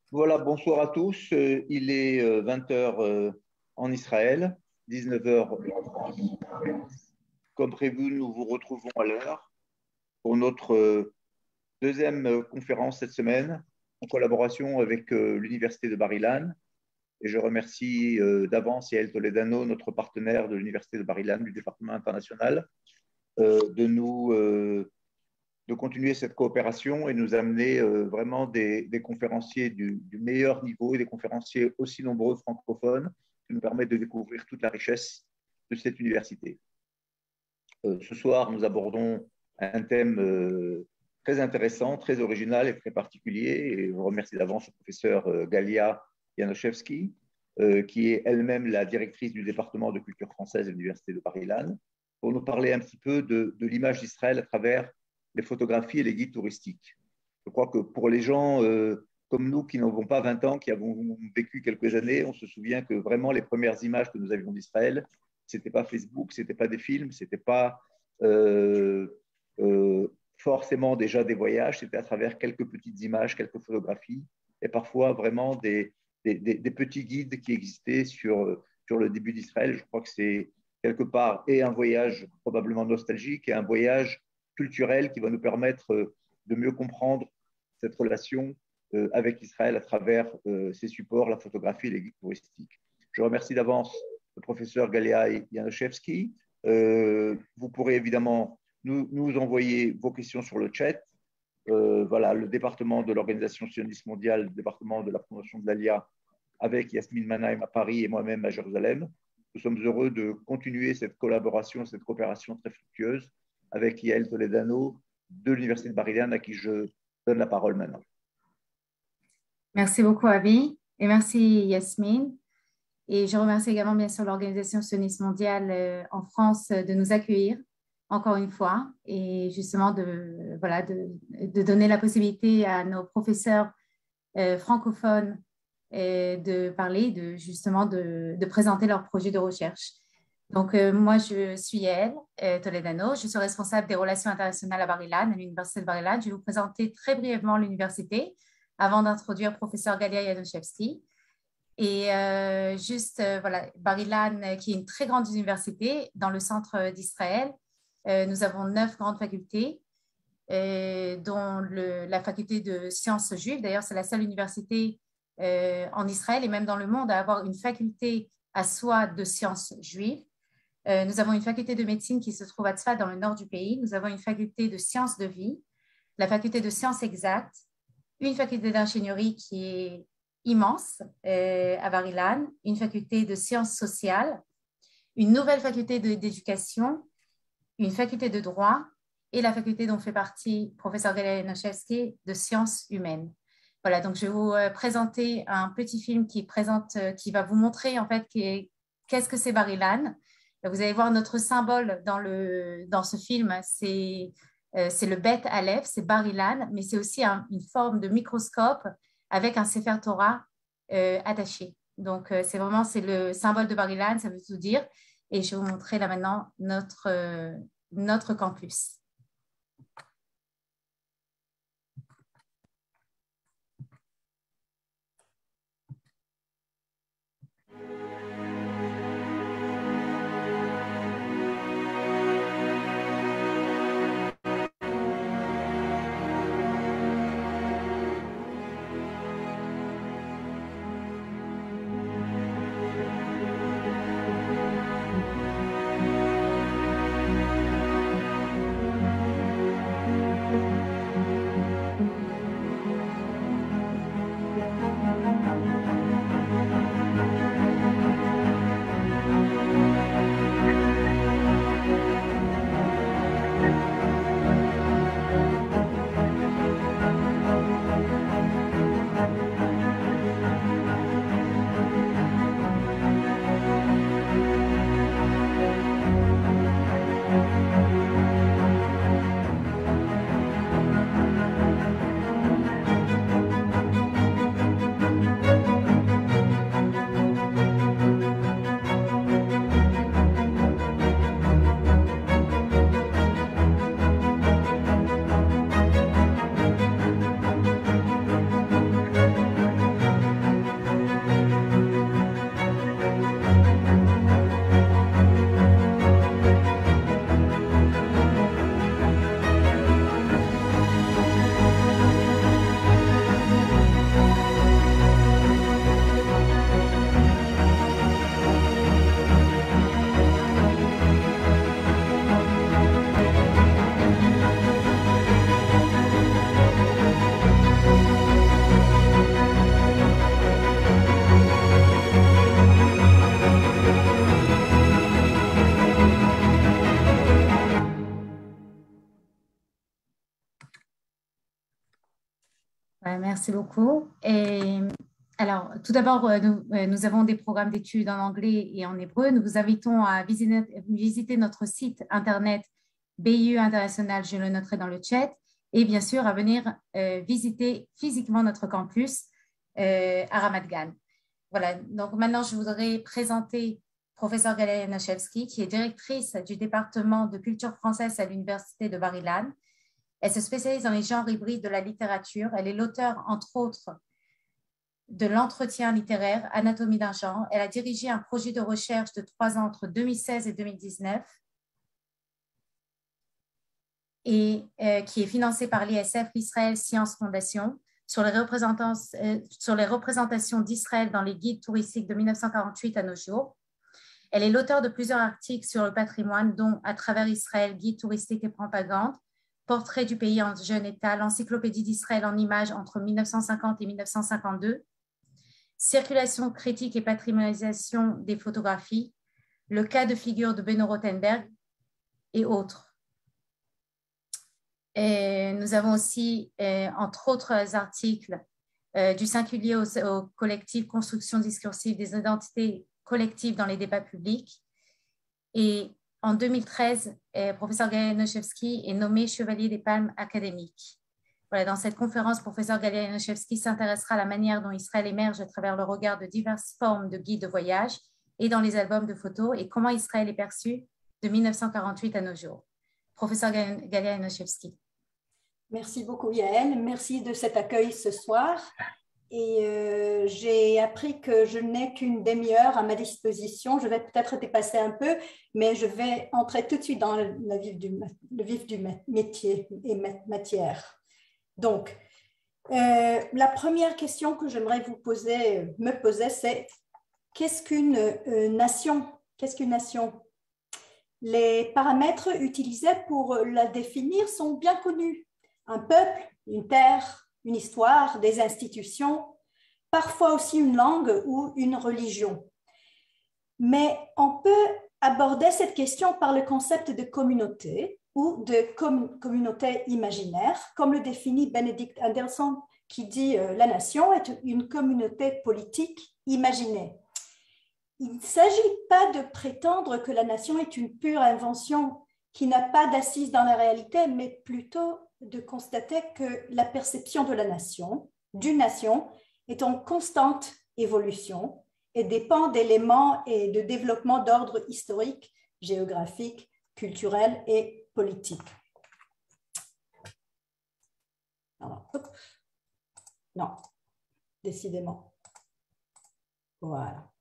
Voilà, bonsoir à tous. Il est 20 heures en Israël, 19 heures en France. Comme prévu, nous vous retrouvons à l'heure pour notre deuxième conférence cette semaine en collaboration avec l'Université de Bar-Ilan. Et je remercie d'avance Yael Toledano, notre partenaire de l'Université de Bar-Ilan du département international, de continuer cette coopération et nous amener vraiment des conférenciers du meilleur niveau et des conférenciers aussi nombreux francophones qui nous permettent de découvrir toute la richesse de cette université. Ce soir, nous abordons un thème très intéressant, très original et très particulier. Et je remercie d'avance le professeur Galia Janoszewski, qui est elle-même la directrice du département de culture française de l'Université de Bar-Ilan, pour nous parler un petit peu de l'image d'Israël à travers les photographies et les guides touristiques. Je crois que pour les gens comme nous qui n'avons pas 20 ans, qui avons vécu quelques années, on se souvient que vraiment les premières images que nous avions d'Israël, c'était pas Facebook, c'était pas des films, c'était pas euh, forcément déjà des voyages, c'était à travers quelques petites images, quelques photographies, et parfois vraiment des petits guides qui existaient sur le début d'Israël. Je crois que c'est quelque part et un voyage probablement nostalgique et un voyage culturel qui va nous permettre de mieux comprendre cette relation avec Israël à travers ces supports, la photographie et les guides touristiques. Je remercie d'avance le professeur Galia Janoszewski. Vous pourrez évidemment nous envoyer vos questions sur le chat. Voilà, le département de l'Organisation sioniste mondiale, le département de la promotion de l'ALIA, avec Yasmine Manaim à Paris et moi-même à Jérusalem. Nous sommes heureux de continuer cette collaboration, cette coopération très fructueuse avec Yael Toledano de l'Université de Bar-Ilan, à qui je donne la parole maintenant. Merci beaucoup, Avi, et merci, Yasmine. Et je remercie également, bien sûr, l'Organisation sioniste mondiale en France de nous accueillir encore une fois et justement de donner la possibilité à nos professeurs francophones de parler, de présenter leurs projets de recherche. Donc, moi, je suis Yael Toledano. Je suis responsable des relations internationales à Bar-Ilan, à l'Université de Bar-Ilan. Je vais vous présenter très brièvement l'université avant d'introduire le professeur Galia Janoszewski. Et voilà, Bar-Ilan, qui est une très grande université dans le centre d'Israël. Nous avons 9 grandes facultés, dont la faculté de sciences juives. D'ailleurs, c'est la seule université en Israël et même dans le monde à avoir une faculté à soi de sciences juives. Nous avons une faculté de médecine qui se trouve à Tzfat, dans le nord du pays. Nous avons une faculté de sciences de vie, la faculté de sciences exactes, une faculté d'ingénierie qui est immense à Bar-Ilan, une faculté de sciences sociales, une nouvelle faculté d'éducation, une faculté de droit et la faculté dont fait partie le professeur Galia Janoszewski de sciences humaines. Voilà, donc je vais vous présenter un petit film qui va vous montrer en fait qu'est-ce que c'est Bar-Ilan. Vous allez voir notre symbole dans ce film, c'est le Bet Aleph, c'est Bar-Ilan, mais c'est aussi une forme de microscope avec un Sefer Torah attaché. Donc, c'est le symbole de Bar-Ilan, ça veut tout dire. Et je vais vous montrer là maintenant notre campus. Merci beaucoup. Et alors, tout d'abord, nous avons des programmes d'études en anglais et en hébreu. Nous vous invitons à visiter notre site internet BIU International, je le noterai dans le chat, et bien sûr à venir visiter physiquement notre campus à Ramat Gan. Voilà, donc maintenant je voudrais présenter professeur Galia Januszewski, qui est directrice du département de culture française à l'Université de Bar-Ilan. Elle se spécialise dans les genres hybrides de la littérature. Elle est l'auteure, entre autres, de l'entretien littéraire, Anatomie d'un genre. Elle a dirigé un projet de recherche de 3 ans entre 2016 et 2019 et qui est financé par l'ISF, l'Israël Science Foundation, sur les représentations d'Israël dans les guides touristiques de 1948 à nos jours. Elle est l'auteure de plusieurs articles sur le patrimoine, dont À travers Israël, guide touristique et propagande, Portrait du pays en jeune état, l'encyclopédie d'Israël en images entre 1950 et 1952, Circulation critique et patrimonialisation des photographies, Le cas de figure de Beno Rothenberg et autres. Et nous avons aussi, entre autres articles, du singulier au collectif Construction discursive des identités collectives dans les débats publics. Et en 2013, professeur Galia Januszewski est nommé chevalier des palmes académiques. Voilà, dans cette conférence, professeur Galia Januszewski s'intéressera à la manière dont Israël émerge à travers le regard de diverses formes de guides de voyage et dans les albums de photos et comment Israël est perçu de 1948 à nos jours. Professeur Galia Januszewski. Merci beaucoup Yael, merci de cet accueil ce soir. Et j'ai appris que je n'ai qu'une demi-heure à ma disposition. Je vais peut-être dépasser un peu, mais je vais entrer tout de suite dans le vif du métier et matière. Donc, la première question que j'aimerais me poser, c'est qu'est-ce qu'une nation? Qu'est-ce qu'une nation? Les paramètres utilisés pour la définir sont bien connus. Un peuple, une terre, une histoire, des institutions, parfois aussi une langue ou une religion. Mais on peut aborder cette question par le concept de communauté ou de communauté imaginaire, comme le définit Benedict Anderson, qui dit la nation est une communauté politique imaginée. Il ne s'agit pas de prétendre que la nation est une pure invention qui n'a pas d'assise dans la réalité, mais plutôt de constater que la perception de la nation, d'une nation, est en constante évolution et dépend d'éléments et de développement d'ordre historique, géographique, culturel et politique. Alors, non, décidément. Voilà.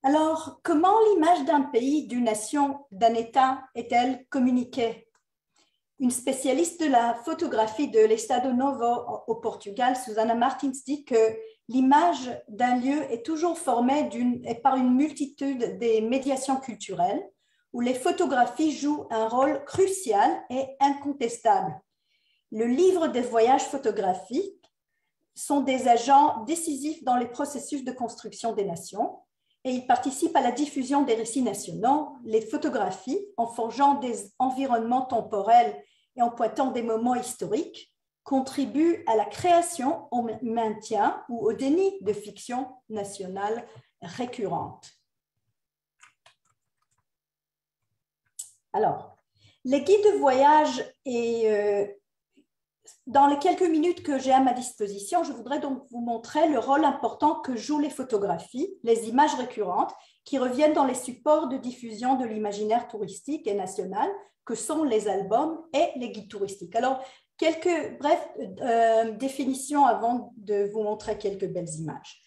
Alors, comment l'image d'un pays, d'une nation, d'un État est-elle communiquée? Une spécialiste de la photographie de l'Estado Novo au Portugal, Susana Martins, dit que l'image d'un lieu est toujours formée par une multitude des médiations culturelles où les photographies jouent un rôle crucial et incontestable. Le livre des voyages photographiques sont des agents décisifs dans les processus de construction des nations, et ils participent à la diffusion des récits nationaux. Les photographies, en forgeant des environnements temporels et en pointant des moments historiques, contribuent à la création, au maintien ou au déni de fictions nationales récurrentes. Alors, les guides de voyage et dans les quelques minutes que j'ai à ma disposition, je voudrais donc vous montrer le rôle important que jouent les photographies, les images récurrentes qui reviennent dans les supports de diffusion de l'imaginaire touristique et national que sont les albums et les guides touristiques. Alors, quelques brèves définitions avant de vous montrer quelques belles images.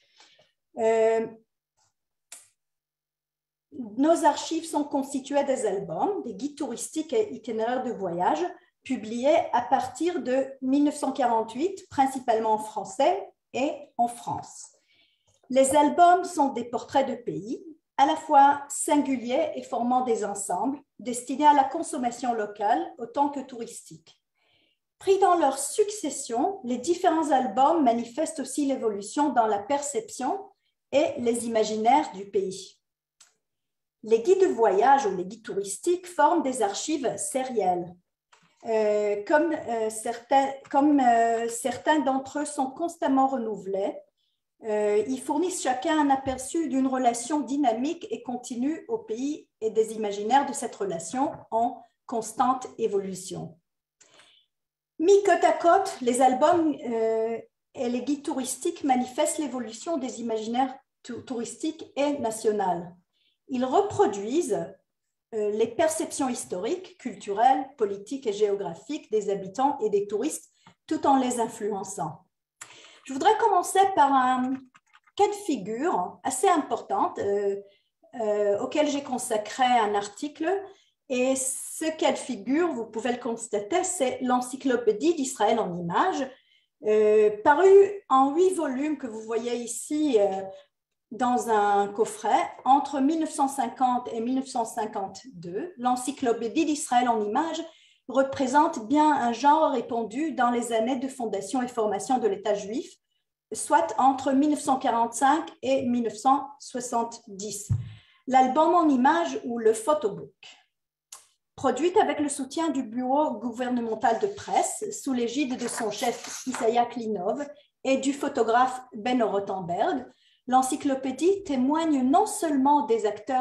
Nos archives sont constituées des albums, des guides touristiques et itinéraires de voyage publiés à partir de 1948, principalement en français et en France. Les albums sont des portraits de pays, à la fois singuliers et formant des ensembles, destinés à la consommation locale autant que touristique. Pris dans leur succession, les différents albums manifestent aussi l'évolution dans la perception et les imaginaires du pays. Les guides de voyage ou les guides touristiques forment des archives sérielles. Comme certains d'entre eux sont constamment renouvelés, ils fournissent chacun un aperçu d'une relation dynamique et continue au pays et des imaginaires de cette relation en constante évolution. Mis côte à côte, les albums et les guides touristiques manifestent l'évolution des imaginaires touristiques et nationales. Ils reproduisent les perceptions historiques, culturelles, politiques et géographiques des habitants et des touristes, tout en les influençant. Je voudrais commencer par un cas de figure assez important auquel j'ai consacré un article. Et ce cas de figure, vous pouvez le constater, c'est l'Encyclopédie d'Israël en images, paru en 8 volumes que vous voyez ici dans un coffret entre 1950 et 1952. L'Encyclopédie d'Israël en images représente bien un genre répandu dans les années de fondation et formation de l'État juif, soit entre 1945 et 1970. L'album en images ou le photobook. Produite avec le soutien du bureau gouvernemental de presse sous l'égide de son chef Isaiah Klinov et du photographe Ben Rothenberg, l'encyclopédie témoigne non seulement des actes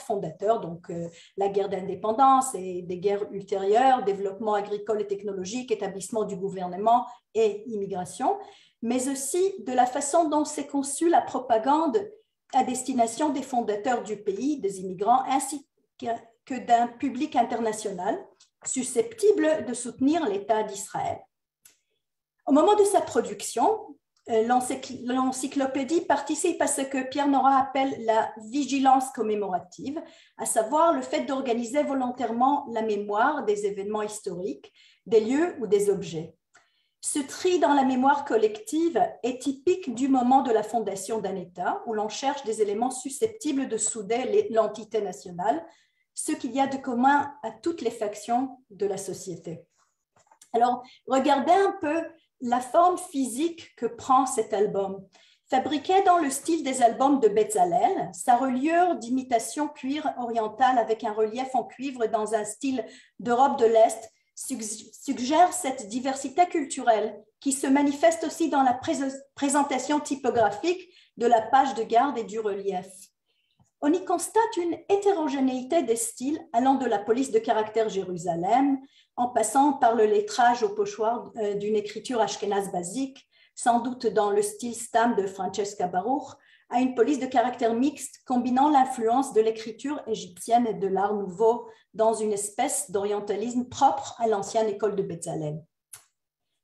fondateurs, donc la guerre d'indépendance et des guerres ultérieures, développement agricole et technologique, établissement du gouvernement et immigration, mais aussi de la façon dont s'est conçue la propagande à destination des fondateurs du pays, des immigrants, ainsi que d'un public international susceptible de soutenir l'État d'Israël. Au moment de sa production, l'encyclopédie participe à ce que Pierre Nora appelle la vigilance commémorative, à savoir le fait d'organiser volontairement la mémoire des événements historiques, des lieux ou des objets. Ce tri dans la mémoire collective est typique du moment de la fondation d'un État, où l'on cherche des éléments susceptibles de souder l'entité nationale, ce qu'il y a de commun à toutes les factions de la société. Alors, regardez un peu la forme physique que prend cet album. Fabriqué dans le style des albums de Bezalel, sa reliure d'imitation cuir orientale avec un relief en cuivre dans un style d'Europe de l'Est suggère cette diversité culturelle qui se manifeste aussi dans la présentation typographique de la page de garde et du relief. On y constate une hétérogénéité des styles allant de la police de caractère Jérusalem, en passant par le lettrage au pochoir d'une écriture ashkénaze basique, sans doute dans le style Stam de Francesca Baruch, à une police de caractère mixte combinant l'influence de l'écriture égyptienne et de l'art nouveau dans une espèce d'orientalisme propre à l'ancienne école de Bezalel.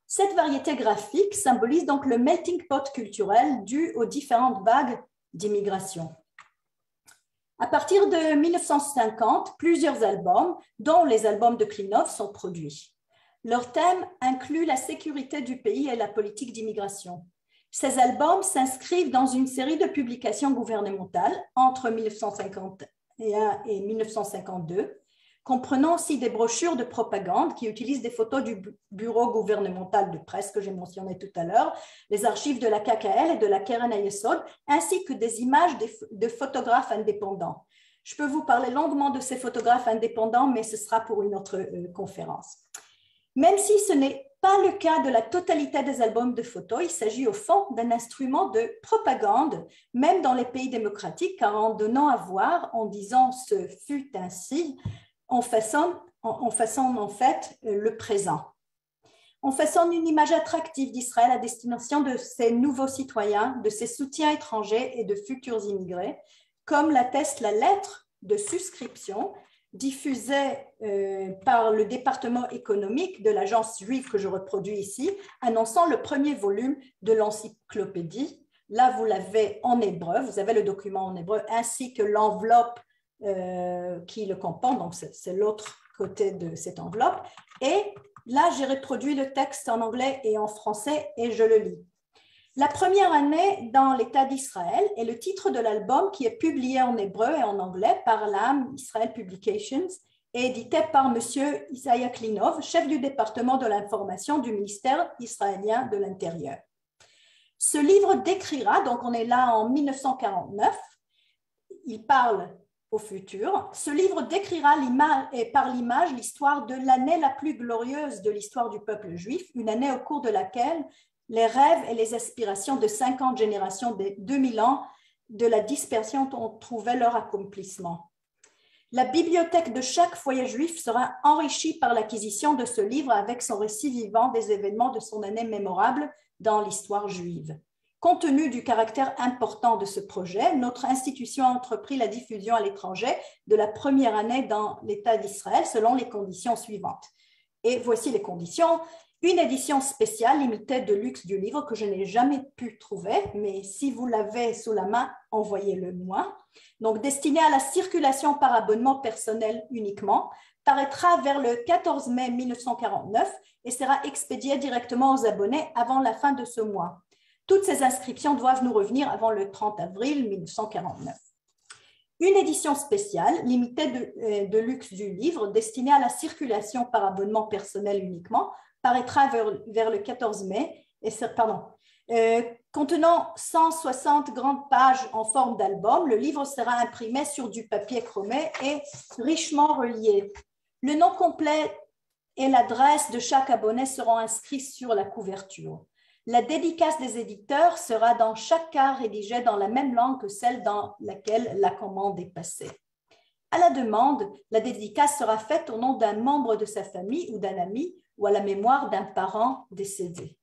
Cette variété graphique symbolise donc le melting pot culturel dû aux différentes vagues d'immigration. À partir de 1950, plusieurs albums, dont les albums de Klinov, sont produits. Leur thème inclut la sécurité du pays et la politique d'immigration. Ces albums s'inscrivent dans une série de publications gouvernementales entre 1951 et 1952, comprenant aussi des brochures de propagande qui utilisent des photos du bureau gouvernemental de presse que j'ai mentionné tout à l'heure, les archives de la KKL et de la Keren HaYesod, ainsi que des images de photographes indépendants. Je peux vous parler longuement de ces photographes indépendants, mais ce sera pour une autre conférence. Même si ce n'est pas le cas de la totalité des albums de photos, il s'agit au fond d'un instrument de propagande, même dans les pays démocratiques, car en donnant à voir, en disant « ce fut ainsi », on façonne en fait le présent. On façonne une image attractive d'Israël à destination de ses nouveaux citoyens, de ses soutiens étrangers et de futurs immigrés, comme l'atteste la lettre de souscription diffusée par le département économique de l'agence juive que je reproduis ici, annonçant le premier volume de l'encyclopédie. Là, vous l'avez en hébreu, vous avez le document en hébreu, ainsi que l'enveloppe qui le comprend, donc c'est l'autre côté de cette enveloppe. Et là, j'ai reproduit le texte en anglais et en français et je le lis. La première année dans l'État d'Israël est le titre de l'album qui est publié en hébreu et en anglais par l'AM Israel Publications et édité par M. Isaiah Klinov, chef du département de l'information du ministère israélien de l'Intérieur. Ce livre décrira, donc on est là en 1949, il parle au futur. Ce livre décrira par l'image l'histoire de l'année la plus glorieuse de l'histoire du peuple juif, une année au cours de laquelle les rêves et les aspirations de 50 générations des 2000 ans de la dispersion ont trouvé leur accomplissement. La bibliothèque de chaque foyer juif sera enrichie par l'acquisition de ce livre avec son récit vivant des événements de son année mémorable dans l'histoire juive. Compte tenu du caractère important de ce projet, notre institution a entrepris la diffusion à l'étranger de la première année dans l'État d'Israël selon les conditions suivantes. Et voici les conditions. Une édition spéciale limitée de luxe du livre que je n'ai jamais pu trouver, mais si vous l'avez sous la main, envoyez-le moi. Donc, destiné à la circulation par abonnement personnel uniquement, paraîtra vers le 14 mai 1949 et sera expédié directement aux abonnés avant la fin de ce mois. Toutes ces inscriptions doivent nous revenir avant le 30 avril 1949. Une édition spéciale limitée de luxe du livre destinée à la circulation par abonnement personnel uniquement paraîtra vers le 14 mai, contenant 160 grandes pages en forme d'album. Le livre sera imprimé sur du papier chromé et richement relié. Le nom complet et l'adresse de chaque abonné seront inscrits sur la couverture. La dédicace des éditeurs sera dans chaque cas rédigée dans la même langue que celle dans laquelle la commande est passée. À la demande, la dédicace sera faite au nom d'un membre de sa famille ou d'un ami ou à la mémoire d'un parent décédé.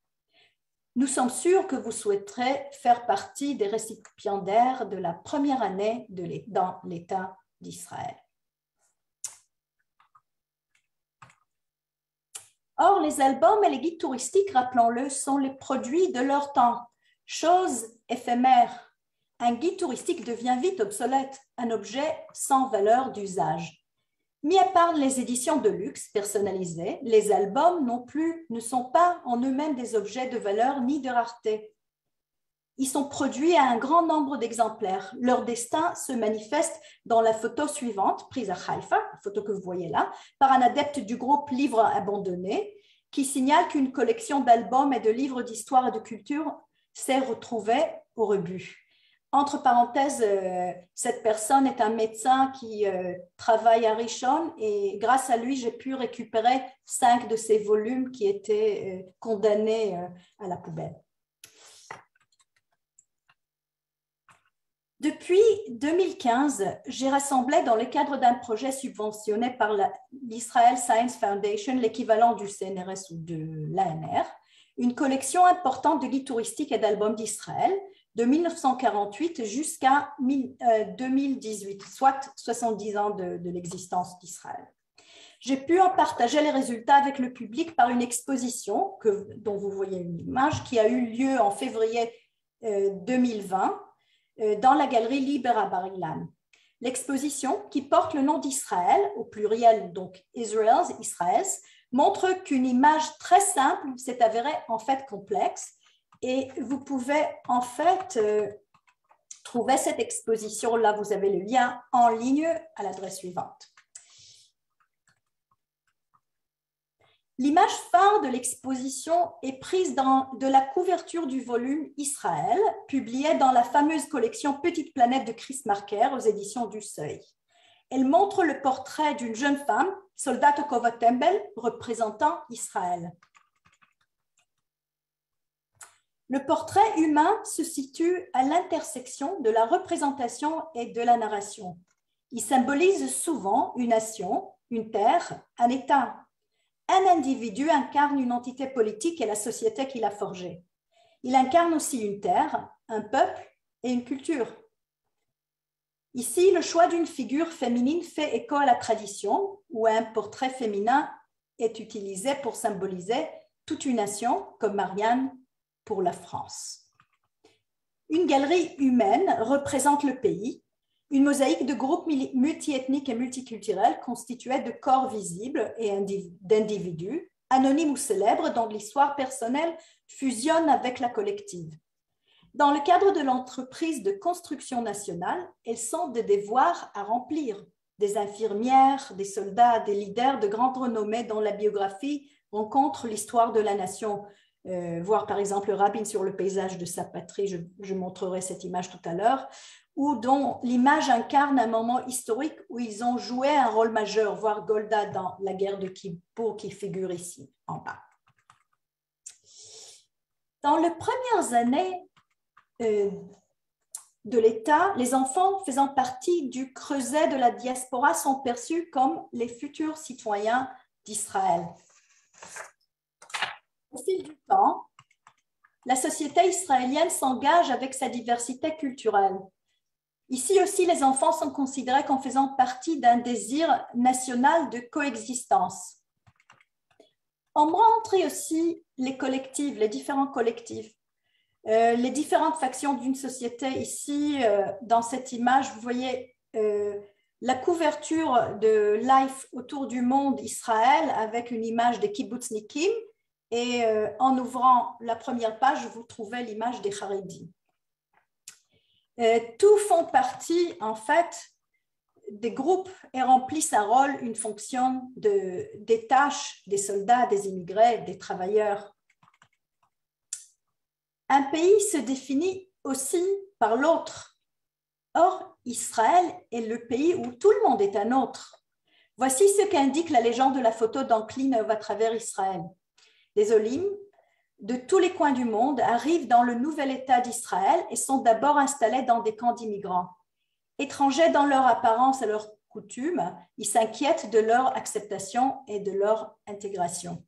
Nous sommes sûrs que vous souhaiterez faire partie des récipiendaires de la première année dans l'État d'Israël. Or, les albums et les guides touristiques, rappelons-le, sont les produits de leur temps, chose éphémère. Un guide touristique devient vite obsolète, un objet sans valeur d'usage. Mis à part les éditions de luxe personnalisées, les albums non plus ne sont pas en eux-mêmes des objets de valeur ni de rareté. Ils sont produits à un grand nombre d'exemplaires. Leur destin se manifeste dans la photo suivante, prise à Haïfa, la photo que vous voyez là, par un adepte du groupe Livres Abandonnés, qui signale qu'une collection d'albums et de livres d'histoire et de culture s'est retrouvée au rebut. Entre parenthèses, cette personne est un médecin qui travaille à Rishon et grâce à lui, j'ai pu récupérer 5 de ses volumes qui étaient condamnés à la poubelle. Depuis 2015, j'ai rassemblé dans le cadre d'un projet subventionné par l'Israel Science Foundation, l'équivalent du CNRS ou de l'ANR, une collection importante de guides touristiques et d'albums d'Israël de 1948 jusqu'à 2018, soit 70 ans de l'existence d'Israël. J'ai pu en partager les résultats avec le public par une exposition dont vous voyez une image qui a eu lieu en février 2020 dans la galerie Liber à Bar-Ilan. L'exposition, qui porte le nom d'Israël, au pluriel, donc Israel's, montre qu'une image très simple s'est avérée en fait complexe et vous pouvez en fait trouver cette exposition-là. Vous avez le lien en ligne à l'adresse suivante. L'image phare de l'exposition est prise de la couverture du volume Israël, publié dans la fameuse collection Petite planète de Chris Marker aux éditions du Seuil. Elle montre le portrait d'une jeune femme, Soldat Kovot Tembel, représentant Israël. Le portrait humain se situe à l'intersection de la représentation et de la narration. Il symbolise souvent une nation, une terre, un État. Un individu incarne une entité politique et la société qu'il a forgée. Il incarne aussi une terre, un peuple et une culture. Ici, le choix d'une figure féminine fait écho à la tradition où un portrait féminin est utilisé pour symboliser toute une nation, comme Marianne pour la France. Une galerie humaine représente le pays, une mosaïque de groupes multiethniques et multiculturels constitués de corps visibles et d'individus, anonymes ou célèbres, dont l'histoire personnelle fusionne avec la collective. Dans le cadre de l'entreprise de construction nationale, elles sont des devoirs à remplir. Des infirmières, des soldats, des leaders de grande renommée dont la biographie rencontre l'histoire de la nation. Voir par exemple Rabin sur le paysage de sa patrie, je montrerai cette image tout à l'heure, ou dont l'image incarne un moment historique où ils ont joué un rôle majeur, voire Golda dans la guerre de Kippour qui figure ici en bas. Dans les premières années de l'État, les enfants faisant partie du creuset de la diaspora sont perçus comme les futurs citoyens d'Israël. Au fil du temps, la société israélienne s'engage avec sa diversité culturelle. Ici aussi, les enfants sont considérés comme faisant partie d'un désir national de coexistence. On montre aussi les collectifs, les différents collectifs, les différentes factions d'une société. Ici, dans cette image, vous voyez la couverture de Life autour du monde Israël avec une image des kibbutznikim et en ouvrant la première page, vous trouvez l'image des Haredim. Tous font partie, en fait, des groupes et remplissent un rôle, une fonction des tâches des soldats, des immigrés, des travailleurs. Un pays se définit aussi par l'autre. Or, Israël est le pays où tout le monde est un autre. Voici ce qu'indique la légende de la photo d'Anklin à travers Israël. Les Olim de tous les coins du monde arrivent dans le nouvel État d'Israël et sont d'abord installés dans des camps d'immigrants. Étrangers dans leur apparence et leurs coutumes, ils s'inquiètent de leur acceptation et de leur intégration.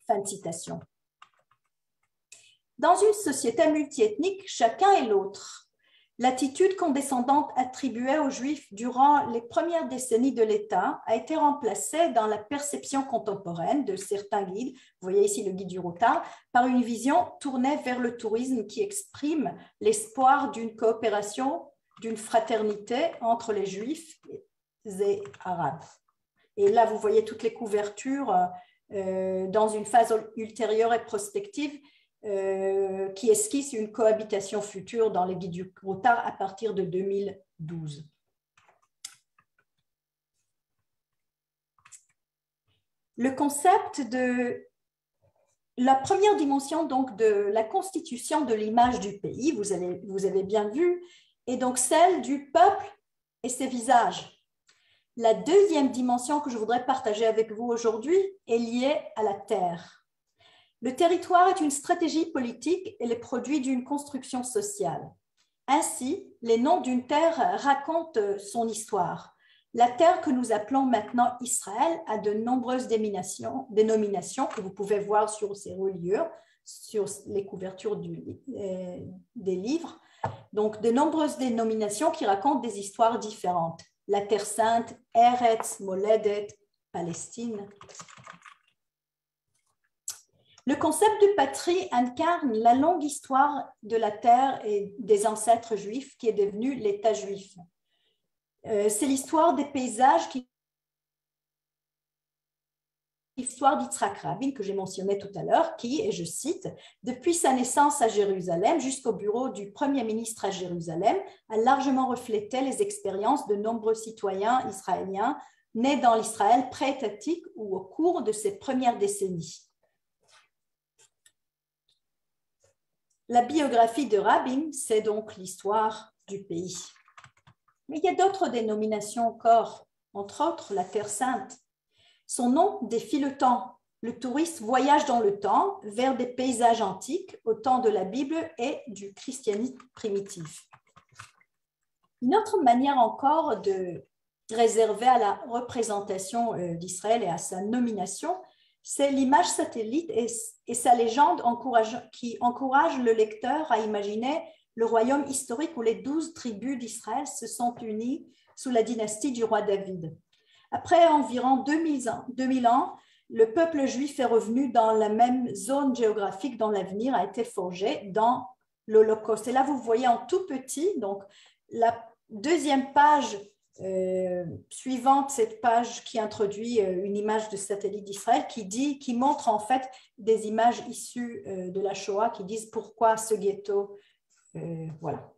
Fin de citation. Dans une société multiethnique, chacun est l'autre. L'attitude condescendante attribuée aux Juifs durant les premières décennies de l'État a été remplacée dans la perception contemporaine de certains guides, vous voyez ici le guide du Routard, par une vision tournée vers le tourisme qui exprime l'espoir d'une coopération, d'une fraternité entre les Juifs et Arabes. Et là, vous voyez toutes les couvertures dans une phase ultérieure et prospective qui esquisse une cohabitation future dans les guides du Routard à partir de 2012. Le concept de la première dimension donc de la constitution de l'image du pays, vous avez bien vu, est donc celle du peuple et ses visages. La deuxième dimension que je voudrais partager avec vous aujourd'hui est liée à la terre. Le territoire est une stratégie politique et le produit d'une construction sociale. Ainsi, les noms d'une terre racontent son histoire. La terre que nous appelons maintenant Israël a de nombreuses dénominations que vous pouvez voir sur ces reliures, sur les couvertures des livres. Donc, de nombreuses dénominations qui racontent des histoires différentes. La Terre Sainte, Eretz, Moledet, Palestine. Le concept de patrie incarne la longue histoire de la terre et des ancêtres juifs qui est devenu l'État juif. C'est l'histoire des paysages l'histoire d'Yitzhak Rabin que j'ai mentionné tout à l'heure, qui, et je cite, « Depuis sa naissance à Jérusalem jusqu'au bureau du Premier ministre à Jérusalem, a largement reflété les expériences de nombreux citoyens israéliens nés dans l'Israël pré-étatique ou au cours de ses premières décennies. » La biographie de Rabin, c'est donc l'histoire du pays. Mais il y a d'autres dénominations encore, entre autres la Terre Sainte. Son nom défie le temps. Le touriste voyage dans le temps vers des paysages antiques au temps de la Bible et du christianisme primitif. Une autre manière encore de réserver à la représentation d'Israël et à sa nomination, c'est l'image satellite et sa légende qui encourage le lecteur à imaginer le royaume historique où les 12 tribus d'Israël se sont unies sous la dynastie du roi David. Après environ 2000 ans, le peuple juif est revenu dans la même zone géographique dont l'avenir a été forgé dans l'Holocauste. Et là, vous voyez en tout petit, donc la deuxième page suivante, cette page qui introduit une image de satellite d'Israël qui montre en fait des images issues de la Shoah qui disent pourquoi ce ghetto, voilà.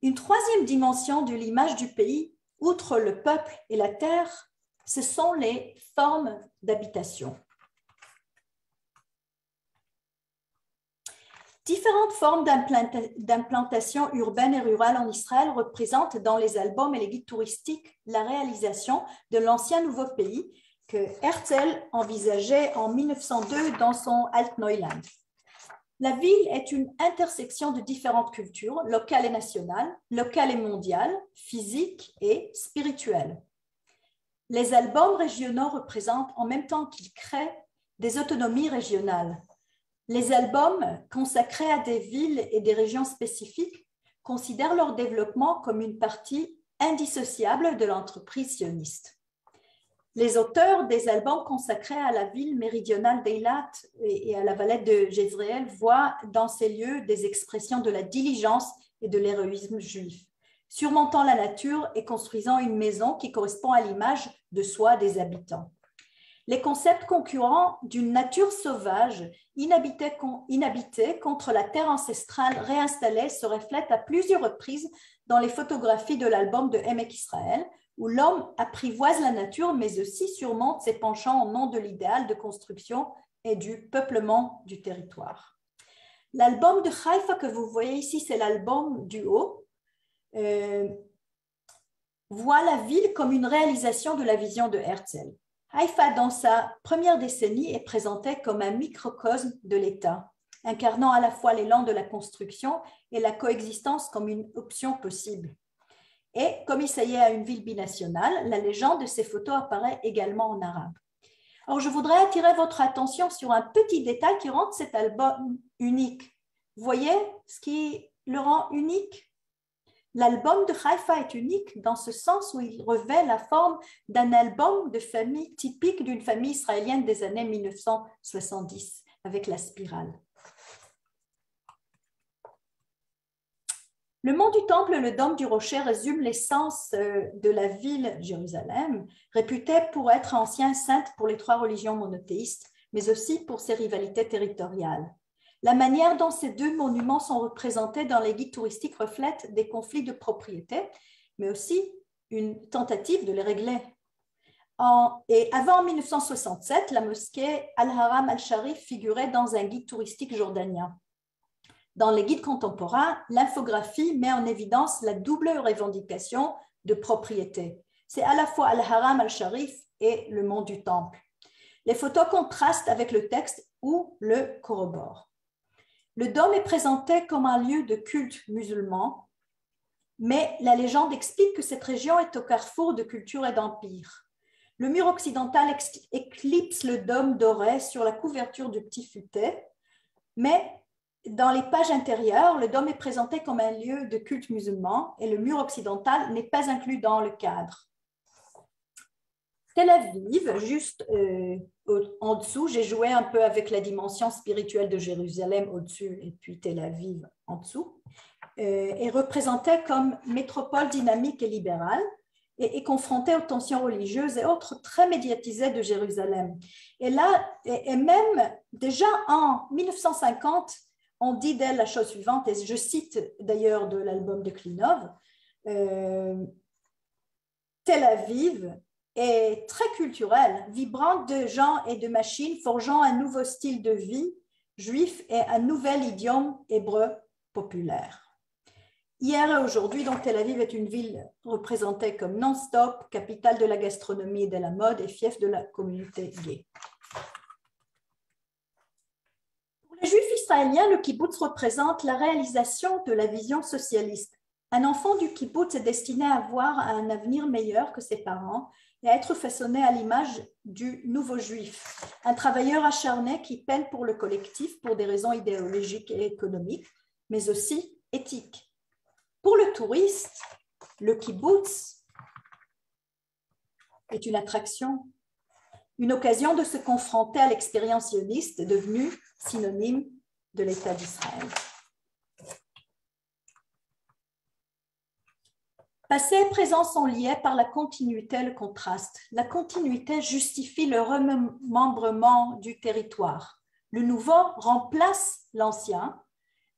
Une troisième dimension de l'image du pays, outre le peuple et la terre, ce sont les formes d'habitation. Différentes formes d'implantation urbaine et rurale en Israël représentent dans les albums et les guides touristiques la réalisation de l'ancien nouveau pays que Herzl envisageait en 1902 dans son Altneuland. La ville est une intersection de différentes cultures, locales et nationales, locales et mondiales, physiques et spirituelles. Les albums régionaux représentent en même temps qu'ils créent des autonomies régionales. Les albums consacrés à des villes et des régions spécifiques considèrent leur développement comme une partie indissociable de l'entreprise sioniste. Les auteurs des albums consacrés à la ville méridionale d'Eilat et à la vallée de Jezreel voient dans ces lieux des expressions de la diligence et de l'héroïsme juif, surmontant la nature et construisant une maison qui correspond à l'image de soi des habitants. Les concepts concurrents d'une nature sauvage inhabitée contre la terre ancestrale réinstallée se reflètent à plusieurs reprises dans les photographies de l'album de Emek Israël, où l'homme apprivoise la nature, mais aussi surmonte ses penchants au nom de l'idéal de construction et du peuplement du territoire. L'album de Haïfa que vous voyez ici, c'est l'album du haut, voit la ville comme une réalisation de la vision de Herzl. Haïfa, dans sa première décennie, est présentée comme un microcosme de l'État, incarnant à la fois l'élan de la construction et la coexistence comme une option possible. Et comme Israël a une ville binationale, la légende de ces photos apparaît également en arabe. Alors, je voudrais attirer votre attention sur un petit détail qui rend cet album unique. Vous voyez ce qui le rend unique? L'album de Haïfa est unique dans ce sens où il revêt la forme d'un album de famille typique d'une famille israélienne des années 1970, avec la spirale. Le mont du Temple et le dôme du Rocher résument l'essence de la ville Jérusalem, réputée pour être ancienne sainte pour les trois religions monothéistes, mais aussi pour ses rivalités territoriales. La manière dont ces deux monuments sont représentés dans les guides touristiques reflète des conflits de propriété, mais aussi une tentative de les régler. Et avant 1967, la mosquée Al-Haram al-Sharif figurait dans un guide touristique jordanien. Dans les guides contemporains, l'infographie met en évidence la double revendication de propriété. C'est à la fois Al-Haram al-Sharif et le mont du Temple. Les photos contrastent avec le texte ou le corroborent. Le dôme est présenté comme un lieu de culte musulman, mais la légende explique que cette région est au carrefour de culture et d'empire. Le mur occidental éclipse le dôme doré sur la couverture du petit futet, mais dans les pages intérieures, le dôme est présenté comme un lieu de culte musulman et le mur occidental n'est pas inclus dans le cadre. Tel Aviv, juste en dessous, j'ai joué un peu avec la dimension spirituelle de Jérusalem au-dessus et puis Tel Aviv en dessous, est représentée comme métropole dynamique et libérale et confrontée aux tensions religieuses et autres très médiatisées de Jérusalem. Et là, et même déjà en 1950, on dit d'elle la chose suivante, et je cite d'ailleurs de l'album de Klinov, Tel Aviv est très culturelle, vibrante de gens et de machines, forgeant un nouveau style de vie juif et un nouvel idiome hébreu populaire. Hier et aujourd'hui, donc, Tel Aviv est une ville représentée comme non-stop, capitale de la gastronomie et de la mode et fief de la communauté gay. Pour les Juifs israéliens, le kibbutz représente la réalisation de la vision socialiste. Un enfant du kibbutz est destiné à avoir un avenir meilleur que ses parents et à être façonné à l'image du nouveau juif, un travailleur acharné qui peine pour le collectif pour des raisons idéologiques et économiques, mais aussi éthiques. Pour le touriste, le kibbutz est une attraction, une occasion de se confronter à l'expérience sioniste devenue synonyme de l'État d'Israël. Passé et présent sont liés par la continuité et le contraste. La continuité justifie le remembrement du territoire. Le nouveau remplace l'ancien,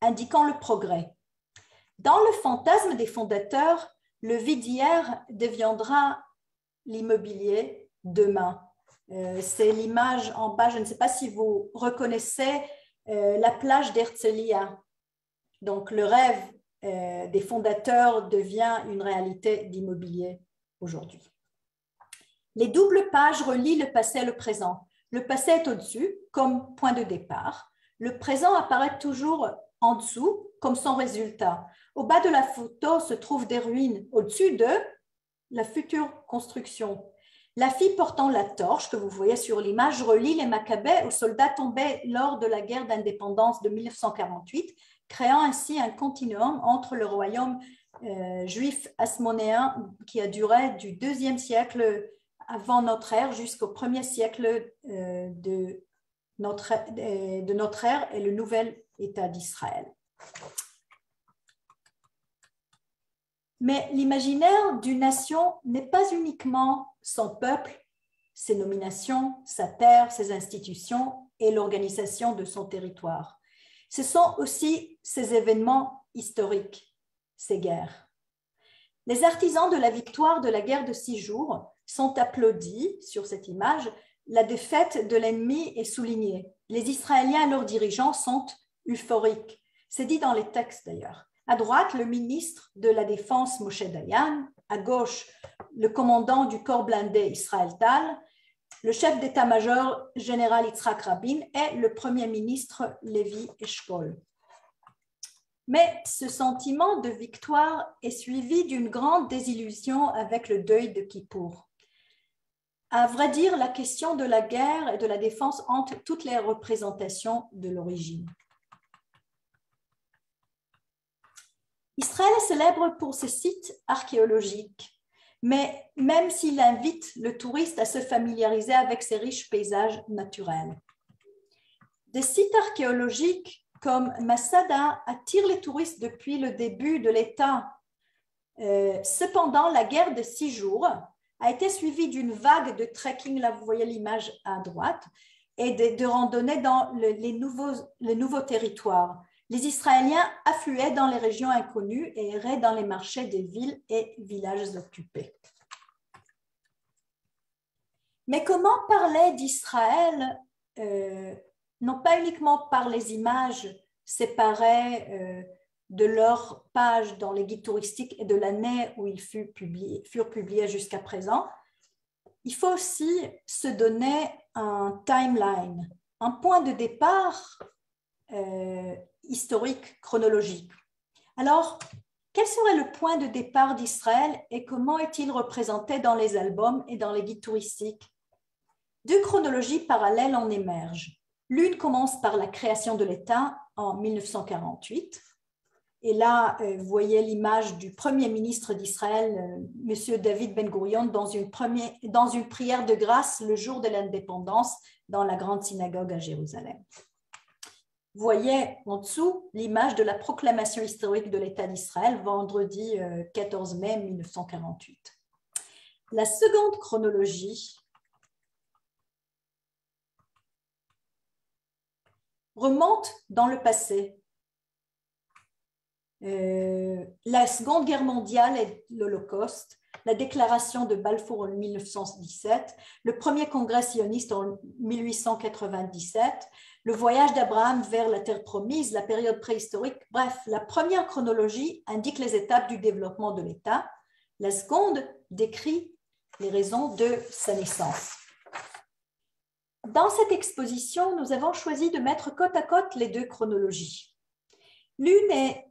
indiquant le progrès. Dans le fantasme des fondateurs, le vide d'hier deviendra l'immobilier demain. C'est l'image en bas, je ne sais pas si vous reconnaissez la plage d'Herzliya. Donc, le rêve des fondateurs devient une réalité d'immobilier aujourd'hui. Les doubles pages relient le passé et le présent. Le passé est au-dessus comme point de départ. Le présent apparaît toujours en dessous comme son résultat. Au bas de la photo se trouvent des ruines au-dessus de la future construction. La fille portant la torche que vous voyez sur l'image relie les Maccabées aux soldats tombés lors de la guerre d'indépendance de 1948, créant ainsi un continuum entre le royaume juif hasmonéen qui a duré du IIe siècle avant notre ère jusqu'au 1er siècle de notre ère et le nouvel État d'Israël. Mais l'imaginaire d'une nation n'est pas uniquement son peuple, ses nominations, sa terre, ses institutions et l'organisation de son territoire. Ce sont aussi ces événements historiques, ces guerres. Les artisans de la victoire de la guerre de 6 jours sont applaudis sur cette image. La défaite de l'ennemi est soulignée. Les Israéliens et leurs dirigeants sont euphoriques. C'est dit dans les textes d'ailleurs. À droite, le ministre de la Défense Moshe Dayan. À gauche, le commandant du corps blindé Israël Tal. Le chef d'état-major général Yitzhak Rabin et le premier ministre Levi Eshkol. Mais ce sentiment de victoire est suivi d'une grande désillusion avec le deuil de Kippour. À vrai dire, la question de la guerre et de la défense hante toutes les représentations de l'origine. Israël est célèbre pour ses sites archéologiques, mais même s'il invite le touriste à se familiariser avec ses riches paysages naturels. Des sites archéologiques comme Masada attirent les touristes depuis le début de l'État. Cependant, la guerre de 6 jours a été suivie d'une vague de trekking, là vous voyez l'image à droite, et de randonnées dans les nouveaux territoires. Les Israéliens affluaient dans les régions inconnues et erraient dans les marchés des villes et villages occupés. Mais comment parler d'Israël, non pas uniquement par les images séparées de leur page dans les guides touristiques et de l'année où ils furent publiés jusqu'à présent, il faut aussi se donner un timeline, un point de départ historique, chronologique. Alors, quel serait le point de départ d'Israël et comment est-il représenté dans les albums et dans les guides touristiques? 2 chronologies parallèles en émergent. L'une commence par la création de l'État en 1948. Et là, vous voyez l'image du premier ministre d'Israël, M. David Ben-Gurion, dans une prière de grâce le jour de l'indépendance dans la grande synagogue à Jérusalem. Vous voyez en dessous l'image de la proclamation historique de l'État d'Israël, vendredi 14 mai 1948. La seconde chronologie remonte dans le passé. La Seconde Guerre mondiale et l'Holocauste, la déclaration de Balfour en 1917, le premier congrès sioniste en 1897, le voyage d'Abraham vers la terre promise, la période préhistorique. Bref, la première chronologie indique les étapes du développement de l'État. La seconde décrit les raisons de sa naissance. Dans cette exposition, nous avons choisi de mettre côte à côte les 2 chronologies. L'une est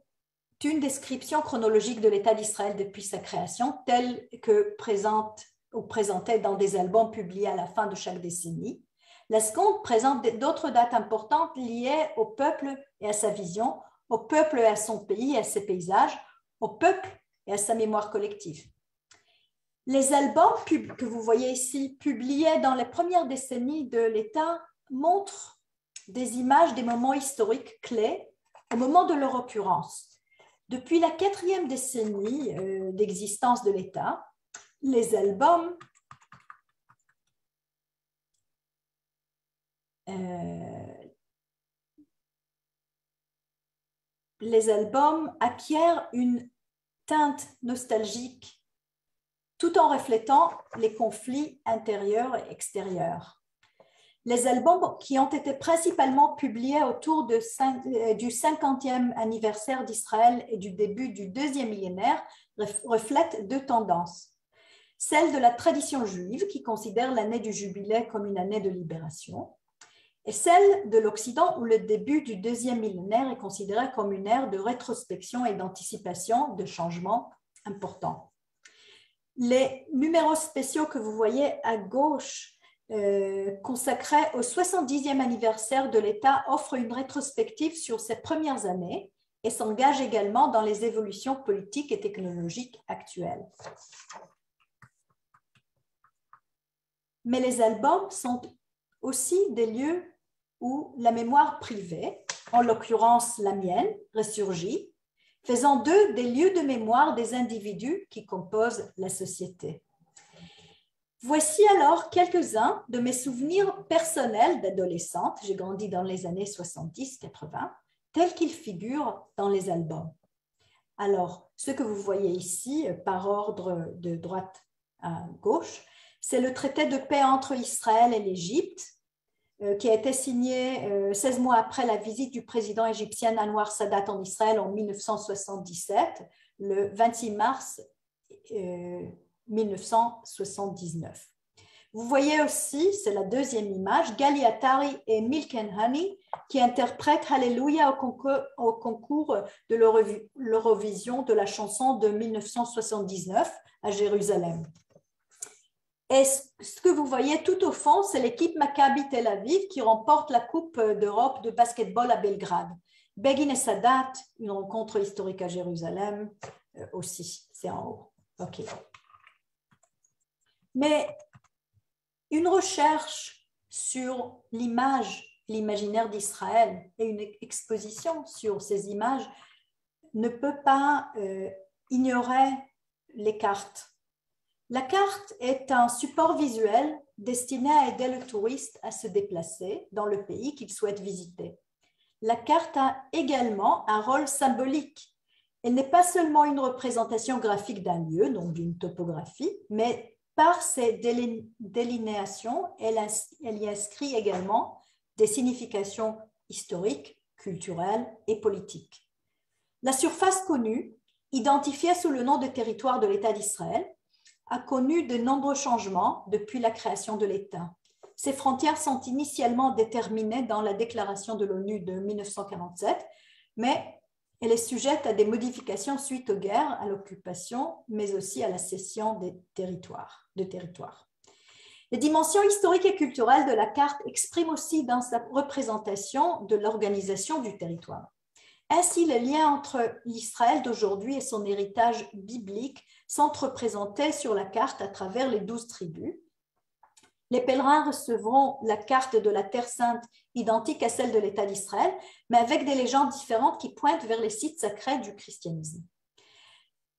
une description chronologique de l'État d'Israël depuis sa création, telle que présentée dans des albums publiés à la fin de chaque décennie. La seconde présente d'autres dates importantes liées au peuple et à sa vision, au peuple et à son pays et à ses paysages, au peuple et à sa mémoire collective. Les albums que vous voyez ici, publiés dans les premières décennies de l'État, montrent des images des moments historiques clés au moment de leur occurrence. Depuis la 4e décennie d'existence de l'État, les albums acquièrent une teinte nostalgique tout en reflétant les conflits intérieurs et extérieurs. Les albums qui ont été principalement publiés autour du 50e anniversaire d'Israël et du début du deuxième millénaire reflètent deux tendances. Celle de la tradition juive qui considère l'année du jubilé comme une année de libération, et celle de l'Occident où le début du deuxième millénaire est considéré comme une ère de rétrospection et d'anticipation de changements importants. Les numéros spéciaux que vous voyez à gauche consacrés au 70e anniversaire de l'État offrent une rétrospective sur ces premières années et s'engagent également dans les évolutions politiques et technologiques actuelles. Mais les albums sont aussi des lieux où la mémoire privée, en l'occurrence la mienne, ressurgit, faisant d'eux des lieux de mémoire des individus qui composent la société. Voici alors quelques-uns de mes souvenirs personnels d'adolescente, j'ai grandi dans les années 70-80, tels qu'ils figurent dans les albums. Alors, ce que vous voyez ici, par ordre de droite à gauche, c'est le traité de paix entre Israël et l'Égypte, qui a été signé 16 mois après la visite du président égyptien Anwar Sadat en Israël en 1977, le 26 mars 1979. Vous voyez aussi, c'est la deuxième image, Gali Atari et Milk and Honey qui interprètent Alléluia au concours de l'Eurovision de la chanson de 1979 à Jérusalem. Et ce que vous voyez tout au fond, c'est l'équipe Maccabi Tel Aviv qui remporte la Coupe d'Europe de basketball à Belgrade. Begin et Sadat, une rencontre historique à Jérusalem aussi, c'est en haut. OK. Mais une recherche sur l'image, l'imaginaire d'Israël et une exposition sur ces images ne peut pas ignorer les cartes. La carte est un support visuel destiné à aider le touriste à se déplacer dans le pays qu'il souhaite visiter. La carte a également un rôle symbolique. Elle n'est pas seulement une représentation graphique d'un lieu, donc d'une topographie, mais par ses délinéations, elle y inscrit également des significations historiques, culturelles et politiques. La surface connue, identifiée sous le nom de territoire de l'État d'Israël, a connu de nombreux changements depuis la création de l'État. Ces frontières sont initialement déterminées dans la déclaration de l'ONU de 1947, mais elle est sujette à des modifications suite aux guerres, à l'occupation, mais aussi à la cession des territoires. Les dimensions historiques et culturelles de la carte expriment aussi dans sa représentation de l'organisation du territoire. Ainsi, les liens entre l'Israël d'aujourd'hui et son héritage biblique sont représentés sur la carte à travers les 12 tribus. Les pèlerins recevront la carte de la Terre Sainte identique à celle de l'État d'Israël, mais avec des légendes différentes qui pointent vers les sites sacrés du christianisme.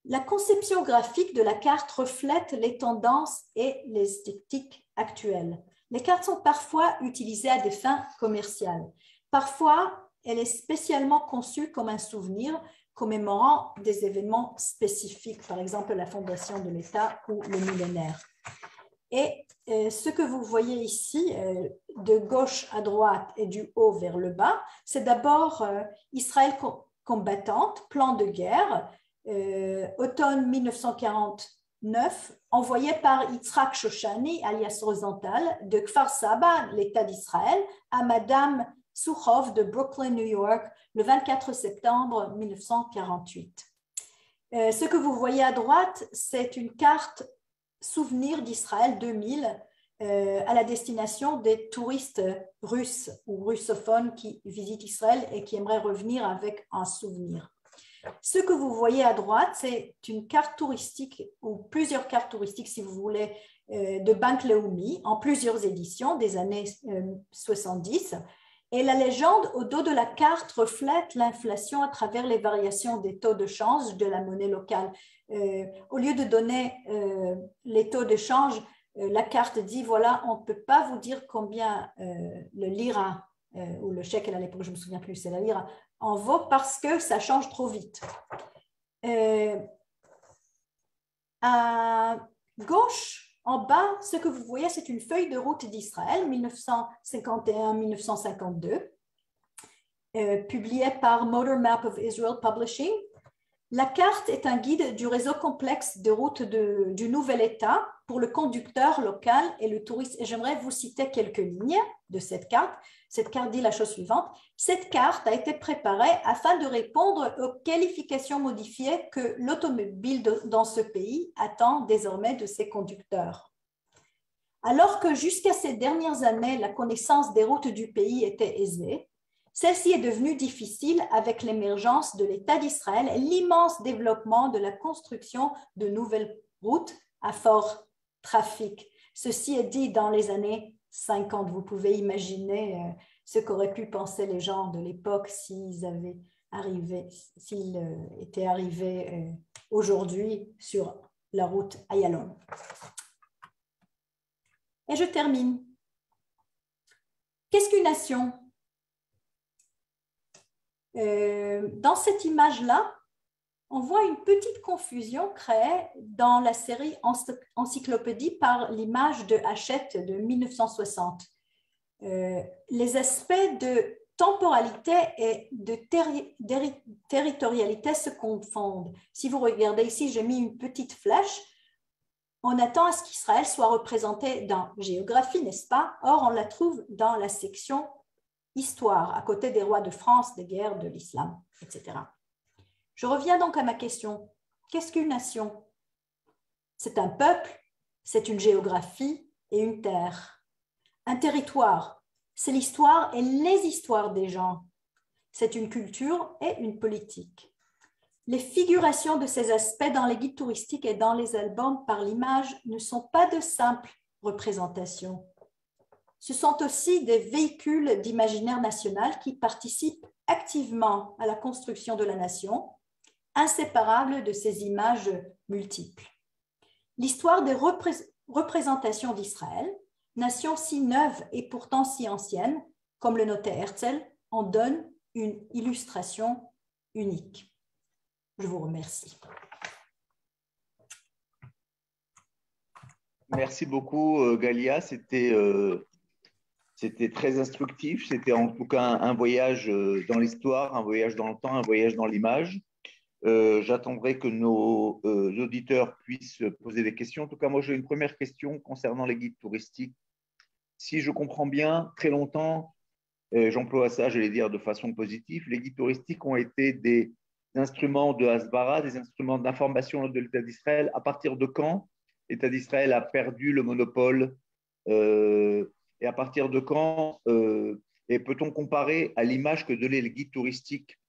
La conception graphique de la carte reflète les tendances et les esthétiques actuelles. Les cartes sont parfois utilisées à des fins commerciales. Parfois, elle est spécialement conçue comme un souvenir commémorant des événements spécifiques, par exemple la fondation de l'État ou le millénaire. Et ce que vous voyez ici, de gauche à droite et du haut vers le bas, c'est d'abord Israël combattante, plan de guerre, automne 1949, envoyé par Yitzhak Shoshani, alias Rosenthal, de Kfar Saba, l'État d'Israël, à Madame Sukhov de Brooklyn, New York, le 24 septembre 1948. Ce que vous voyez à droite, c'est une carte souvenir d'Israël 2000 à la destination des touristes russes ou russophones qui visitent Israël et qui aimeraient revenir avec un souvenir. Ce que vous voyez à droite, c'est une carte touristique ou plusieurs cartes touristiques, si vous voulez, de Bank Leumi en plusieurs éditions des années 70. Et la légende au dos de la carte reflète l'inflation à travers les variations des taux de change de la monnaie locale. Au lieu de donner les taux de change, la carte dit, voilà, on ne peut pas vous dire combien le lira, ou le shekel à l'époque, je ne me souviens plus, c'est la lira, en vaut parce que ça change trop vite. À gauche, En bas, ce que vous voyez, c'est une feuille de route d'Israël, 1951-1952, publiée par Motor Map of Israel Publishing. La carte est un guide du réseau complexe de routes du nouvel État pour le conducteur local et le touriste. Et j'aimerais vous citer quelques lignes de cette carte. Cette carte dit la chose suivante. Cette carte a été préparée afin de répondre aux qualifications modifiées que l'automobile dans ce pays attend désormais de ses conducteurs. Alors que jusqu'à ces dernières années, la connaissance des routes du pays était aisée, celle-ci est devenue difficile avec l'émergence de l'État d'Israël et l'immense développement de la construction de nouvelles routes à fort trafic. Ceci est dit dans les années 50. Vous pouvez imaginer ce qu'auraient pu penser les gens de l'époque s'ils étaient arrivés aujourd'hui sur la route Ayalon. Et je termine. Qu'est-ce qu'une nation ? Dans cette image-là, on voit une petite confusion créée dans la série Encyclopédie par l'image de Hachette de 1960. Les aspects de temporalité et de territorialité se confondent. Si vous regardez ici, j'ai mis une petite flèche. On attend à ce qu'Israël soit représenté dans géographie, n'est-ce pas? Or, on la trouve dans la section Histoire, à côté des rois de France, des guerres, de l'islam, etc. Je reviens donc à ma question. Qu'est-ce qu'une nation? C'est un peuple, c'est une géographie et une terre. Un territoire, c'est l'histoire et les histoires des gens. C'est une culture et une politique. Les figurations de ces aspects dans les guides touristiques et dans les albums par l'image ne sont pas de simples représentations. Ce sont aussi des véhicules d'imaginaire national qui participent activement à la construction de la nation, inséparables de ces images multiples. L'histoire des représentations d'Israël, nation si neuve et pourtant si ancienne, comme le notait Herzl, en donne une illustration unique. Je vous remercie. Merci beaucoup, Galia. C'était très instructif. C'était en tout cas un voyage dans l'histoire, un voyage dans le temps, un voyage dans l'image. J'attendrai que nos auditeurs puissent poser des questions. En tout cas, moi, j'ai une première question concernant les guides touristiques. Si je comprends bien, très longtemps, j'emploie ça, je vais dire de façon positive, les guides touristiques ont été des instruments de Hasbara, des instruments d'information de l'État d'Israël. À partir de quand l'État d'Israël a perdu le monopole et à partir de quand et peut-on comparer à l'image que donnaient les guides touristiques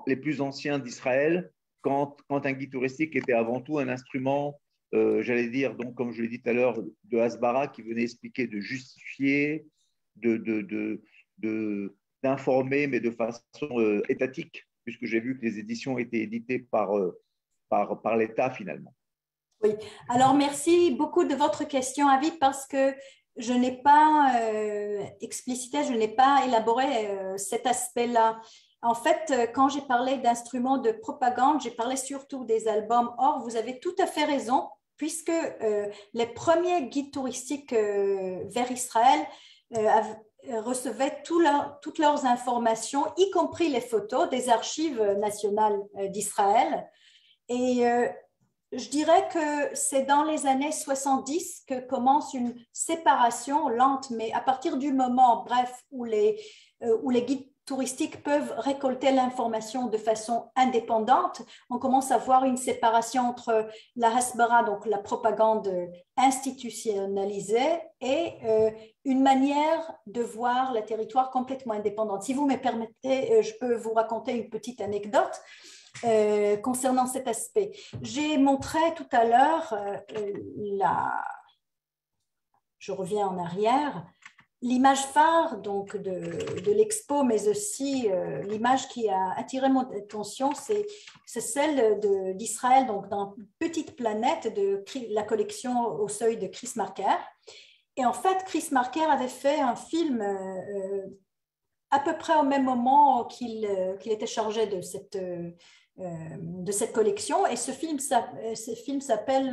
les plus anciens d'Israël quand un guide touristique était avant tout un instrument, j'allais dire, donc, comme je l'ai dit tout à l'heure, de Hasbara qui venait expliquer, de justifier, d'informer, mais de façon étatique, puisque j'ai vu que les éditions étaient éditées par l'État finalement. Oui, alors merci beaucoup de votre question, Avi, parce que je n'ai pas explicité, je n'ai pas élaboré cet aspect-là. En fait, quand j'ai parlé d'instruments de propagande, j'ai parlé surtout des albums. Or, vous avez tout à fait raison, puisque les premiers guides touristiques vers Israël recevaient toutes leurs informations, y compris les photos des archives nationales d'Israël. Et je dirais que c'est dans les années 70 que commence une séparation lente, mais à partir du moment, bref, où les guides touristiques peuvent récolter l'information de façon indépendante, on commence à voir une séparation entre la hasbara, donc la propagande institutionnalisée, et une manière de voir le territoire complètement indépendante. Si vous me permettez, je peux vous raconter une petite anecdote concernant cet aspect. J'ai montré tout à l'heure, je reviens en arrière, l'image phare donc, de l'expo, mais aussi l'image qui a attiré mon attention, c'est celle d'Israël, donc dans une petite planète de la collection Au seuil de Chris Marker. Et en fait, Chris Marker avait fait un film à peu près au même moment qu'il était chargé de cette de cette collection. Et ce film s'appelle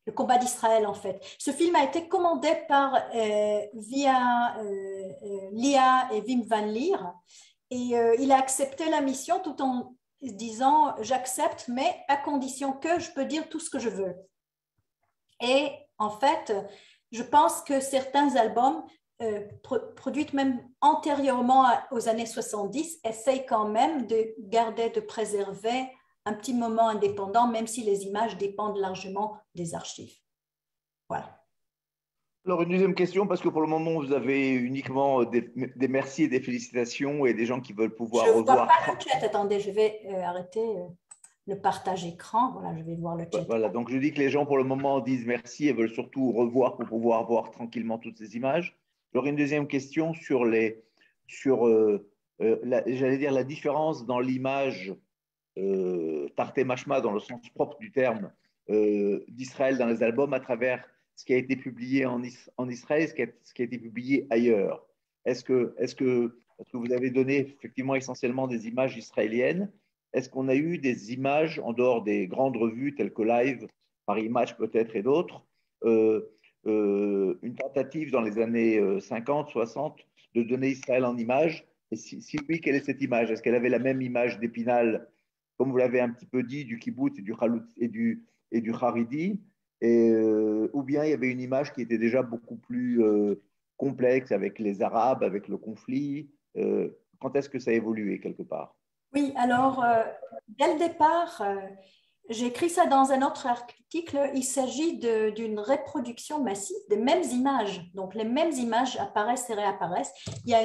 le combat d'Israël, en fait. Ce film a été commandé par Lia et Wim Van Lier. Et il a accepté la mission tout en disant « j'accepte, mais à condition que je peux dire tout ce que je veux ». Et en fait, je pense que certains albums produits même antérieurement aux années 70 essayent quand même de garder, de préserver un petit moment indépendant, même si les images dépendent largement des archives. Voilà. Alors, une deuxième question, parce que pour le moment, vous avez uniquement des merci et des félicitations et des gens qui veulent pouvoir revoir. Je ne vois revoir. pas le chat. Attendez, je vais arrêter le partage écran. Voilà, je vais voir le chat. Voilà, donc je dis que les gens pour le moment disent merci et veulent surtout revoir pour pouvoir voir tranquillement toutes ces images. J'aurais une deuxième question sur j'allais dire la différence dans l'image Tarté Mashma dans le sens propre du terme d'Israël dans les albums à travers ce qui a été publié en Israël et ce qui a été publié ailleurs. Est-ce que vous avez donné effectivement essentiellement des images israéliennes? Est-ce qu'on a eu des images en dehors des grandes revues telles que Live, Paris Match peut-être et d'autres, une tentative dans les années 50, 60 de donner Israël en images? Et si oui, quelle est cette image? Est-ce qu'elle avait la même image d'Épinal, comme vous l'avez un petit peu dit, du kibbutz et du Chalout et du Haridi, ou bien il y avait une image qui était déjà beaucoup plus complexe avec les Arabes, avec le conflit? Quand est-ce que ça a évolué quelque part? Oui, alors, dès le départ, j'ai écrit ça dans un autre article, il s'agit d'une reproduction massive des mêmes images. Donc, les mêmes images apparaissent et réapparaissent. Il y a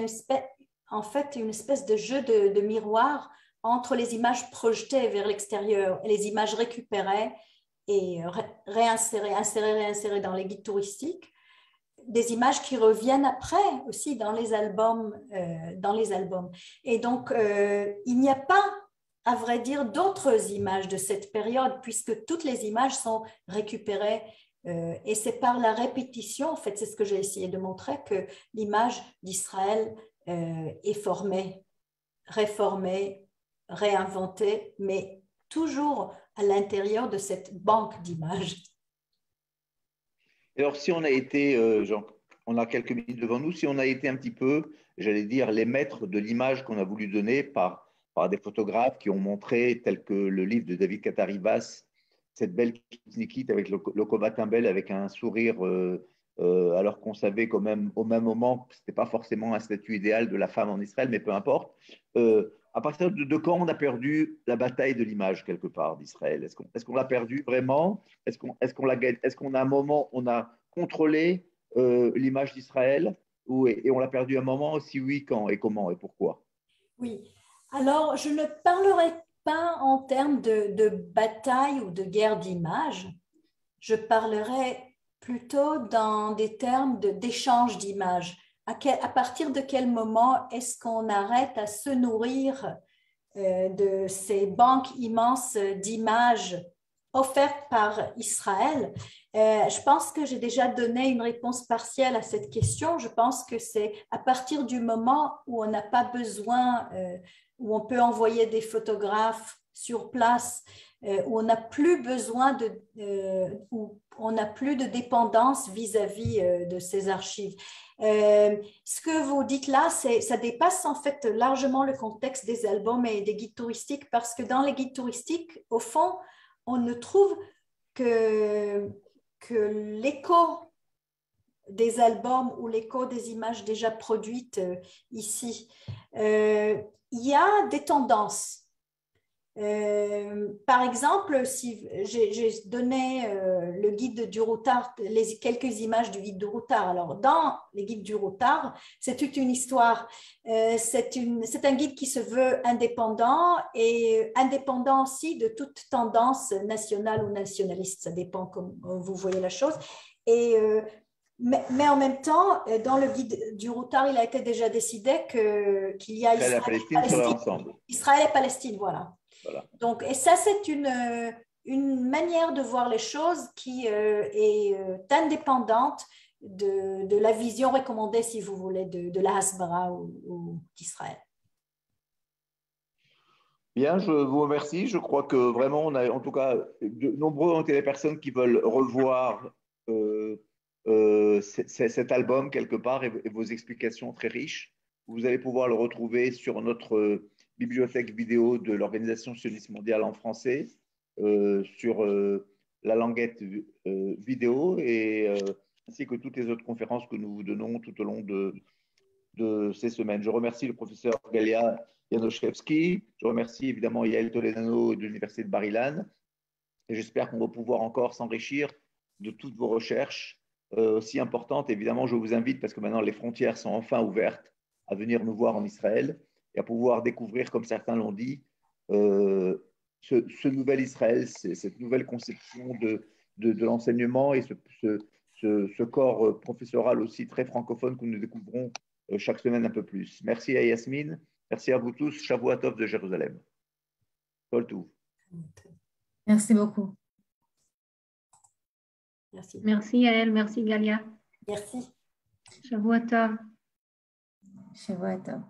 en fait une espèce de jeu de miroir entre les images projetées vers l'extérieur et les images récupérées et réinsérées dans les guides touristiques. Des images qui reviennent après aussi dans les albums. Et donc, il n'y a pas, à vrai dire, d'autres images de cette période puisque toutes les images sont récupérées et c'est par la répétition, en fait, c'est ce que j'ai essayé de montrer, que l'image d'Israël est formée, réformée, réinventée, mais toujours à l'intérieur de cette banque d'images. Alors, si on a été, on a quelques minutes devant nous, si on a été un petit peu, j'allais dire, les maîtres de l'image qu'on a voulu donner par des photographes qui ont montré, tel que le livre de David Kataribas, cette belle Nikit avec le Bel avec un sourire, alors qu'on savait qu'au même moment, ce n'était pas forcément un statut idéal de la femme en Israël, mais peu importe. À partir de quand on a perdu la bataille de l'image quelque part d'Israël? Est-ce qu'on l'a perdu vraiment? Est-ce qu'on a un moment, on a contrôlé l'image d'Israël et on l'a perdu à un moment? Si oui, quand et comment et pourquoi? Oui, alors je ne parlerai pas en termes de bataille ou de guerre d'image, je parlerai plutôt dans des termes d'échange d'images. À partir de quel moment est-ce qu'on arrête à se nourrir de ces banques immenses d'images offertes par Israël? Je pense que j'ai déjà donné une réponse partielle à cette question. Je pense que c'est à partir du moment où on n'a pas besoin, où on peut envoyer des photographes sur place, où on n'a plus besoin où on n'a plus de dépendance vis-à-vis de ces archives. Ce que vous dites là, ça dépasse en fait largement le contexte des albums et des guides touristiques parce que dans les guides touristiques, au fond, on ne trouve que l'écho des albums ou l'écho des images déjà produites ici. Il y a des tendances. Par exemple, si j'ai donné le guide du routard, quelques images du guide du routard. Alors, dans les guides du routard, c'est toute une histoire. C'est un guide qui se veut indépendant et indépendant aussi de toute tendance nationale ou nationaliste. Ça dépend comment vous voyez la chose. Mais en même temps, dans le guide du routard, il a été déjà décidé qu'il y a Israël et Palestine seraient ensemble. Israël et Palestine, voilà. Donc, et ça, c'est une manière de voir les choses qui est indépendante de la vision recommandée, si vous voulez, de la Hasbara ou d'Israël. Bien, je vous remercie. Je crois que vraiment, on a, en tout cas, de nombreux ont été les personnes qui veulent revoir euh, cet album quelque part et vos explications très riches. Vous allez pouvoir le retrouver sur notre bibliothèque vidéo de l'Organisation sioniste mondiale en français, sur la languette vidéo ainsi que toutes les autres conférences que nous vous donnons tout au long de ces semaines. Je remercie le professeur Galia Janoszewski. Je remercie évidemment Yael Toledano de l'Université de Bar-Ilan. Et j'espère qu'on va pouvoir encore s'enrichir de toutes vos recherches aussi importantes. Évidemment, je vous invite, parce que maintenant les frontières sont enfin ouvertes, à venir nous voir en Israël et à pouvoir découvrir, comme certains l'ont dit, ce nouvel Israël, cette nouvelle conception de l'enseignement et ce corps professoral aussi très francophone que nous découvrons chaque semaine un peu plus. Merci à Yasmine, merci à vous tous. Shavua Tov de Jérusalem. Kol Tov. Merci beaucoup. Merci. Merci Yael, merci Galia. Merci. Shavua Tov. Shavua Tov.